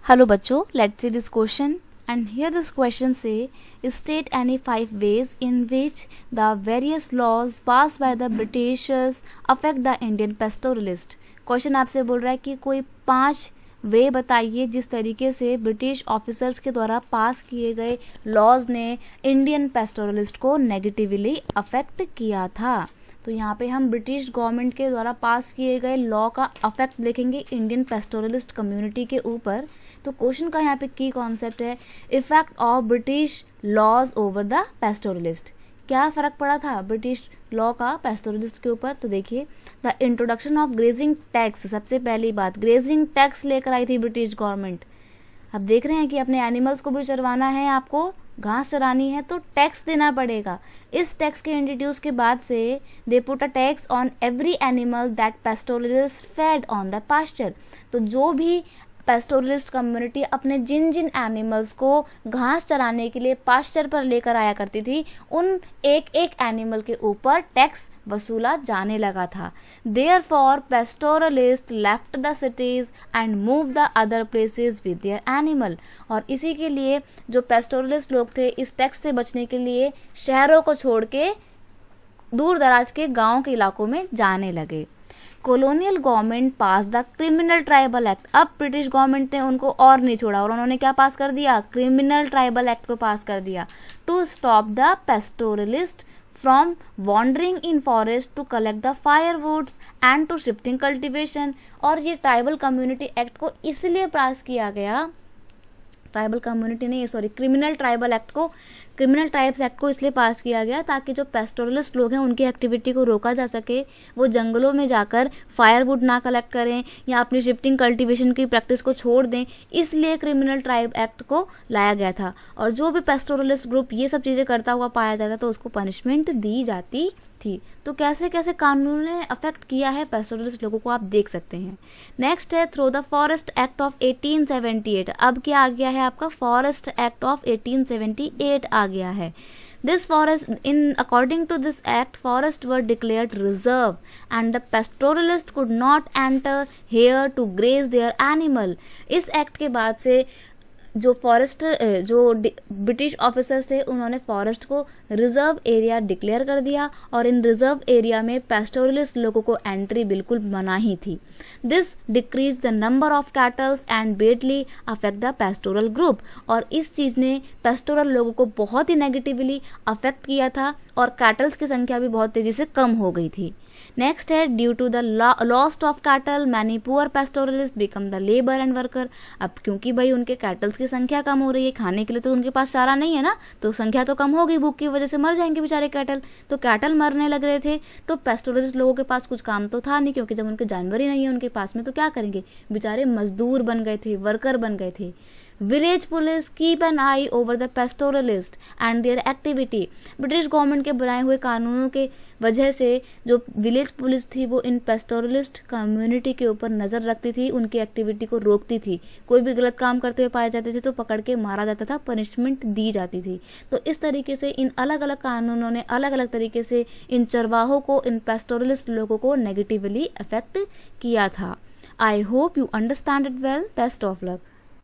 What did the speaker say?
Hello बच्चों, let's see this question. And here this question say, state any 5 ways in which the various laws passed by the Britishers affect the Indian pastoralist. Question आपसे बोल रहा है कि कोई 5 वे बताइए जिस तरीके से ब्रिटिश ऑफिसर्स के द्वारा पास किए गए लॉज ने इंडियन पेस्टोरलिस्ट को नेगेटिवली अफेक्ट किया था. तो यहाँ पे हम ब्रिटिश गवर्नमेंट के द्वारा पास किए गए लॉ का अफेक्ट देखेंगे इंडियन पेस्टोरलिस्ट कम्युनिटी के ऊपर. तो क्वेश्चन का यहाँ पे की कॉन्सेप्ट है effect of British laws over the pastoralist. क्या फ़र्क पड़ा था ब्रिटिश लॉ का पेस्टोरलिस्ट के ऊपर. तो देखिए, the introduction of grazing tax. सबसे पहली बात, ग्रेजिंग टैक्स लेकर आई थी ब्रिटिश गवर्नमेंट. अब देख रहे हैं कि अपने एनिमल्स को भी चरवाना है, आपको घास चरानी है तो टैक्स देना पड़ेगा. इस टैक्स के इंट्रोड्यूस के बाद से they put a tax on every animal that pastoralist fed on the pasture. तो जो भी पेस्टोरलिस्ट कम्युनिटी अपने जिन जिन एनिमल्स को घास चराने के लिए पास्चर पर लेकर आया करती थी, उन एक एक एनिमल के ऊपर टैक्स वसूला जाने लगा था. Therefore pastoralist left the cities and move the other places with their animal. और इसी के लिए जो पेस्टोरलिस्ट लोग थे इस टैक्स से बचने के लिए शहरों को छोड़ के दूर दराज के गाँव के इलाकों में जाने लगे. Colonial government pass the criminal tribal act. अब ब्रिटिश गवर्नमेंट ने उनको और नहीं छोड़ा और उन्होंने क्या पास कर दिया, क्रिमिनल ट्राइबल एक्ट को पास कर दिया to stop the pastoralist from wandering in forest to collect the firewoods and to shifting cultivation. और ये ट्राइबल कम्युनिटी एक्ट को इसलिए पास किया गया, ट्राइबल कम्युनिटी नहीं सॉरी क्रिमिनल ट्राइबल एक्ट को, क्रिमिनल ट्राइब्स एक्ट को इसलिए पास किया गया ताकि जो पेस्टोरलिस्ट लोग हैं उनकी एक्टिविटी को रोका जा सके. वो जंगलों में जाकर फायरवुड ना कलेक्ट करें या अपनी शिफ्टिंग कल्टीवेशन की प्रैक्टिस को छोड़ दें, इसलिए क्रिमिनल ट्राइब एक्ट को लाया गया था. और जो भी पेस्टोरलिस्ट ग्रुप ये सब चीज़ें करता हुआ पाया जाता तो उसको पनिशमेंट दी जाती थी. तो कैसे कैसे कानून ने अफेक्ट किया है पेस्टोरलिस्ट लोगों को आप देख सकते हैं. नेक्स्ट है through the forest act of 1878. अब क्या आ गया है आपका, फॉरेस्ट एक्ट ऑफ 1878 आ गया है. This forest, in according to this act, forests were declared reserve and the pastoralist could not enter here to graze their animal. इस act के बाद से जो फॉरेस्टर जो ब्रिटिश ऑफिसर्स थे उन्होंने फॉरेस्ट को रिजर्व एरिया डिक्लेयर कर दिया और इन रिजर्व एरिया में पेस्टोरलिस्ट लोगों को एंट्री बिल्कुल मना ही थी. This decrease the number of kettles and badly affect the pastoral group. और इस चीज़ ने पेस्टोरल लोगों को बहुत ही नेगेटिवली अफेक्ट किया था और कैटल्स की संख्या भी बहुत तेजी से कम हो गई थी. नेक्स्ट है due to the lost of cattle many poor pastoralist become the labour and worker. अब क्योंकि भाई उनके कैटल्स की संख्या कम हो रही है, खाने के लिए तो उनके पास चारा नहीं है ना, तो संख्या तो कम होगी, भूख की वजह से मर जाएंगे बेचारे कैटल. तो कैटल मरने लग रहे थे तो पेस्टोरलिस्ट लोगों के पास कुछ काम तो था नहीं, क्योंकि जब उनके जानवर ही नहीं है उनके पास में तो क्या करेंगे, बेचारे मजदूर बन गए थे, वर्कर बन गए थे. Village police keep an I over the pastoralist and there activity. British government के बनाए हुए कानूनों के वजह से जो विलेज पुलिस थी वो इन पेस्टोरलिस्ट कम्युनिटी के ऊपर नज़र रखती थी, उनकी एक्टिविटी को रोकती थी. कोई भी गलत काम करते हुए पाए जाते थे तो पकड़ के मारा जाता था, पनिशमेंट दी जाती थी. तो इस तरीके से इन अलग अलग कानूनों ने अलग अलग तरीके से इन चरवाहों को, इन पेस्टोरलिस्ट लोगों को नेगेटिवली अफेक्ट किया था. I hope you understand it well. Best of luck.